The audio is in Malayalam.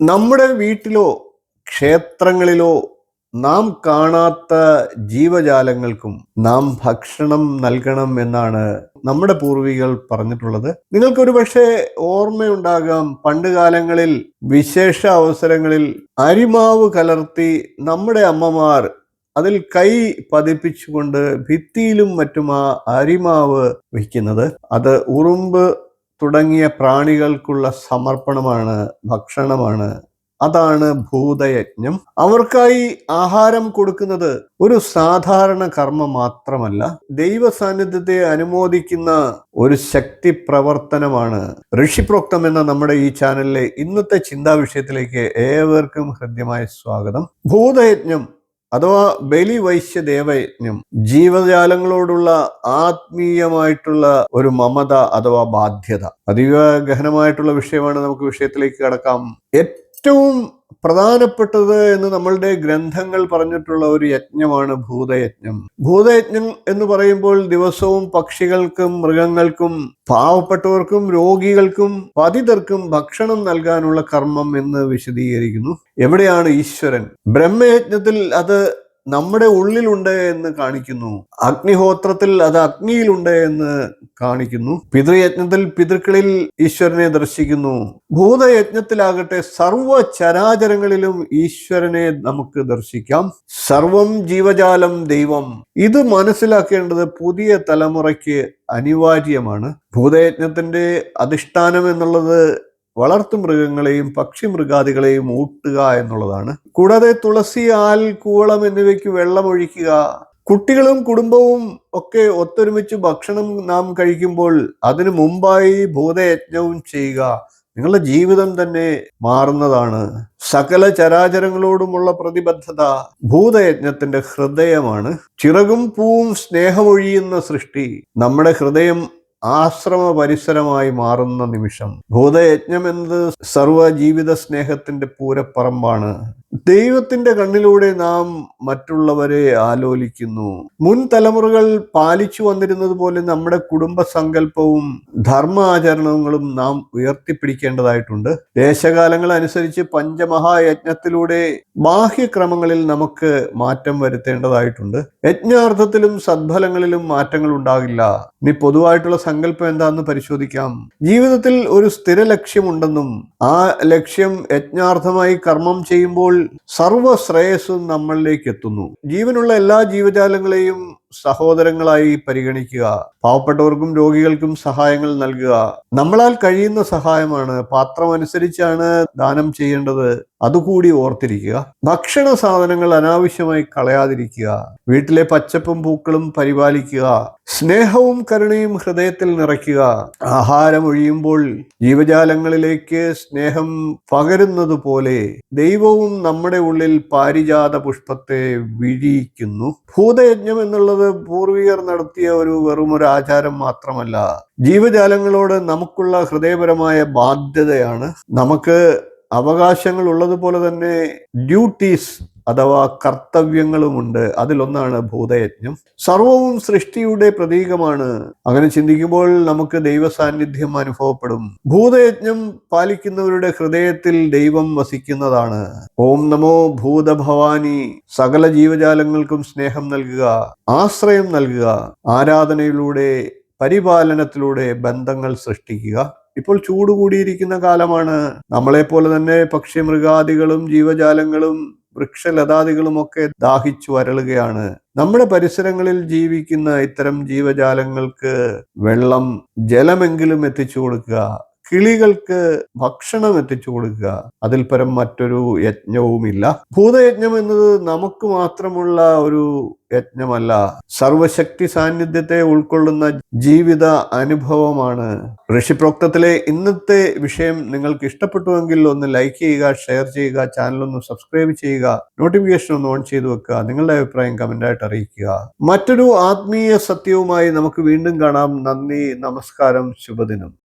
നമ്മുടെ വീട്ടിലോ ക്ഷേത്രങ്ങളിലോ നാം കാണാത്ത ജീവജാലങ്ങൾക്കും നാം ഭക്ഷണം നൽകണം എന്നാണ് നമ്മുടെ പൂർവികർ പറഞ്ഞിട്ടുള്ളത്. നിങ്ങൾക്കൊരു പക്ഷേ ഓർമ്മയുണ്ടാകാം, പണ്ട് കാലങ്ങളിൽ വിശേഷ അവസരങ്ങളിൽ അരിമാവ് കലർത്തി നമ്മുടെ അമ്മമാർ അതിൽ കൈ പതിപ്പിച്ചുകൊണ്ട് ഭിത്തിയിലും മറ്റും ആ അരിമാവ് വയ്ക്കുന്നത്. അത് ഉറുമ്പ് തുടങ്ങിയ പ്രാണികൾക്കുള്ള സമർപ്പണമാണ്, ഭക്ഷണമാണ്. അതാണ് ഭൂതയജ്ഞം. അവർക്കായി ആഹാരം കൊടുക്കുന്നത് ഒരു സാധാരണ കർമ്മം മാത്രമല്ല, ദൈവ സാന്നിധ്യത്തെ അനുമോദിക്കുന്ന ഒരു ശക്തി പ്രവർത്തനമാണ്. ഋഷിപ്രോക്തം എന്ന നമ്മുടെ ഈ ചാനലിലെ ഇന്നത്തെ ചിന്താ വിഷയത്തിലേക്ക് ഏവർക്കും ഹൃദ്യമായ സ്വാഗതം. ഭൂതയജ്ഞം അഥവാ ബലിവൈശ്യ ദേവയജ്ഞം ജീവജാലങ്ങളോടുള്ള ആത്മീയമായിട്ടുള്ള ഒരു മമത അഥവാ ബാധ്യത. അതീവ ഗഹനമായിട്ടുള്ള വിഷയമാണ്. നമുക്ക് വിഷയത്തിലേക്ക് കടക്കാം. ഏറ്റവും പ്രധാനപ്പെട്ടത് എന്ന് നമ്മളുടെ ഗ്രന്ഥങ്ങൾ പറഞ്ഞിട്ടുള്ള ഒരു യജ്ഞമാണ് ഭൂതയജ്ഞം. ഭൂതയജ്ഞം എന്ന് പറയുമ്പോൾ ദിവസവും പക്ഷികൾക്കും മൃഗങ്ങൾക്കും പാവപ്പെട്ടവർക്കും രോഗികൾക്കും പതിതർക്കും ഭക്ഷണം നൽകാനുള്ള കർമ്മം എന്ന് വിശദീകരിക്കുന്നു. എവിടെയാണ് ഈശ്വരൻ? ബ്രഹ്മയജ്ഞത്തിൽ അത് നമ്മുടെ ഉള്ളിലുണ്ട് എന്ന് കാണിക്കുന്നു. അഗ്നിഹോത്രത്തിൽ അത് അഗ്നിയിലുണ്ട് എന്ന് കാണിക്കുന്നു. പിതൃയജ്ഞത്തിൽ പിതൃക്കളിൽ ഈശ്വരനെ ദർശിക്കുന്നു. ഭൂതയജ്ഞത്തിലാകട്ടെ സർവ ചരാചരങ്ങളിലും ഈശ്വരനെ നമുക്ക് ദർശിക്കാം. സർവം ജീവജാലം ദൈവം. ഇത് മനസ്സിലാക്കേണ്ടത് പുതിയ തലമുറയ്ക്ക് അനിവാര്യമാണ്. ഭൂതയജ്ഞത്തിന്റെ അധിഷ്ഠാനം എന്നുള്ളത് വളർത്തുമൃഗങ്ങളെയും പക്ഷിമൃഗാദികളെയും ഊട്ടുക എന്നുള്ളതാണ്. കൂടാതെ തുളസി, ആൽ, കൂവളം എന്നിവയ്ക്ക് വെള്ളമൊഴിക്കുക. കുട്ടികളും കുടുംബവും ഒക്കെ ഒത്തൊരുമിച്ച് ഭക്ഷണം നാം കഴിക്കുമ്പോൾ അതിനു മുമ്പായി ഭൂതയജ്ഞവും ചെയ്യുക. നിങ്ങളുടെ ജീവിതം തന്നെ മാറുന്നതാണ്. സകല ചരാചരങ്ങളോടുമുള്ള പ്രതിബദ്ധത ഭൂതയജ്ഞത്തിന്റെ ഹൃദയമാണ്. ചിറകും പൂവും സ്നേഹമൊഴിയുന്ന സൃഷ്ടി. നമ്മുടെ ഹൃദയം ആശ്രമ പരിസരമായി മാറുന്ന നിമിഷം. ഭൂതയജ്ഞം എന്നത് സർവ ജീവിത സ്നേഹത്തിന്റെ പൂരപ്പറമ്പാണ്. ദൈവത്തിന്റെ കണ്ണിലൂടെ നാം മറ്റുള്ളവരെ ആലോലിക്കുന്നു. മുൻ തലമുറകൾ പാലിച്ചു വന്നിരുന്നത് പോലെ നമ്മുടെ കുടുംബ സങ്കല്പവും ധർമാചരണങ്ങളും നാം ഉയർത്തിപ്പിടിക്കേണ്ടതായിട്ടുണ്ട്. ദേശകാലങ്ങൾ അനുസരിച്ച് പഞ്ചമഹായജ്ഞത്തിലൂടെ ബാഹ്യക്രമങ്ങളിൽ നമുക്ക് മാറ്റം വരുത്തേണ്ടതായിട്ടുണ്ട്. യജ്ഞാർത്ഥത്തിലും സദ്ഫലങ്ങളിലും മാറ്റങ്ങൾ ഉണ്ടാകില്ല. ഇനി പൊതുവായിട്ടുള്ള സങ്കല്പം എന്താണെന്ന് പരിശോധിക്കാം. ജീവിതത്തിൽ ഒരു സ്ഥിര ലക്ഷ്യമുണ്ടെന്നും ആ ലക്ഷ്യം യജ്ഞാർത്ഥമായി കർമ്മം ചെയ്യുമ്പോൾ സർവശ്രേയസ്സും നമ്മളിലേക്ക് എത്തുന്നു. ജീവനുള്ള എല്ലാ ജീവജാലങ്ങളെയും സഹോദരങ്ങളായി പരിഗണിക്കുക. പാവപ്പെട്ടവർക്കും രോഗികൾക്കും സഹായങ്ങൾ നൽകുക. നമ്മളാൽ കഴിയുന്ന സഹായമാണ്. പാത്രം അനുസരിച്ചാണ് ദാനം ചെയ്യേണ്ടത്. അതുകൂടി ഓർത്തിരിക്കുക. ഭക്ഷണ സാധനങ്ങൾ അനാവശ്യമായി കളയാതിരിക്കുക. വീട്ടിലെ പച്ചപ്പും പൂക്കളും പരിപാലിക്കുക. സ്നേഹവും കരുണയും ഹൃദയത്തിൽ നിറയ്ക്കുക. ആഹാരം ഒഴിയുമ്പോൾ ജീവജാലങ്ങളിലേക്ക് സ്നേഹം പകരുന്നത് പോലെ ദൈവവും നമ്മുടെ ഉള്ളിൽ പാരിജാത പുഷ്പത്തെ വിരിയിക്കുന്നു. ഭൂതയജ്ഞം എന്നുള്ളത് പൂർവികർ നടത്തിയ വെറുമൊരു ആചാരം മാത്രമല്ല, ജീവജാലങ്ങളോട് നമുക്കുള്ള ഹൃദയപരമായ ബാധ്യതയാണ്. നമുക്ക് അവകാശങ്ങൾ ഉള്ളതുപോലെ തന്നെ ഡ്യൂട്ടീസ് അഥവാ കർത്തവ്യങ്ങളുമുണ്ട്. അതിലൊന്നാണ് ഭൂതയജ്ഞം. സർവവും സൃഷ്ടിയുടെ പ്രതീകമാണ്. അങ്ങനെ ചിന്തിക്കുമ്പോൾ നമുക്ക് ദൈവ സാന്നിധ്യം അനുഭവപ്പെടും. ഭൂതയജ്ഞം പാലിക്കുന്നവരുടെ ഹൃദയത്തിൽ ദൈവം വസിക്കുന്നതാണ്. ഓം നമോ ഭൂതഭവാനി. സകല ജീവജാലങ്ങൾക്കും സ്നേഹം നൽകുക, ആശ്രയം നൽകുക. ആരാധനയിലൂടെ, പരിപാലനത്തിലൂടെ ബന്ധങ്ങൾ സൃഷ്ടിക്കുക. ഇപ്പോൾ ചൂട് കൂടിയിരിക്കുന്ന കാലമാണ്. നമ്മളെപ്പോലെ തന്നെ പക്ഷിമൃഗാദികളും ജീവജാലങ്ങളും വൃക്ഷലതാദികളും ഒക്കെ ദാഹിച്ചു വരളുകയാണ്. നമ്മുടെ പരിസരങ്ങളിൽ ജീവിക്കുന്ന ഇത്തരം ജീവജാലങ്ങൾക്ക് വെള്ളം, ജലമെങ്കിലും എത്തിച്ചു കൊടുക്കുക. കിളികൾക്ക് ഭക്ഷണം എത്തിച്ചു കൊടുക്കുക. അതിൽ പരം മറ്റൊരു യജ്ഞവുമില്ല. ഭൂതയജ്ഞം എന്നത് നമുക്ക് മാത്രമുള്ള ഒരു യജ്ഞമല്ല, സർവശക്തി സാന്നിധ്യത്തെ ഉൾക്കൊള്ളുന്ന ജീവിത അനുഭവമാണ്. ഋഷിപ്രോക്തത്തിലെ ഇന്നത്തെ വിഷയം നിങ്ങൾക്ക് ഇഷ്ടപ്പെട്ടുവെങ്കിൽ ഒന്ന് ലൈക്ക് ചെയ്യുക, ഷെയർ ചെയ്യുക, ചാനൽ ഒന്ന് സബ്സ്ക്രൈബ് ചെയ്യുക, നോട്ടിഫിക്കേഷൻ ഒന്ന് ഓൺ ചെയ്തു വെക്കുക. നിങ്ങളുടെ അഭിപ്രായം കമന്റായിട്ട് അറിയിക്കുക. മറ്റൊരു ആത്മീയ സത്യവുമായി നമുക്ക് വീണ്ടും കാണാം. നന്ദി, നമസ്കാരം, ശുഭദിനം.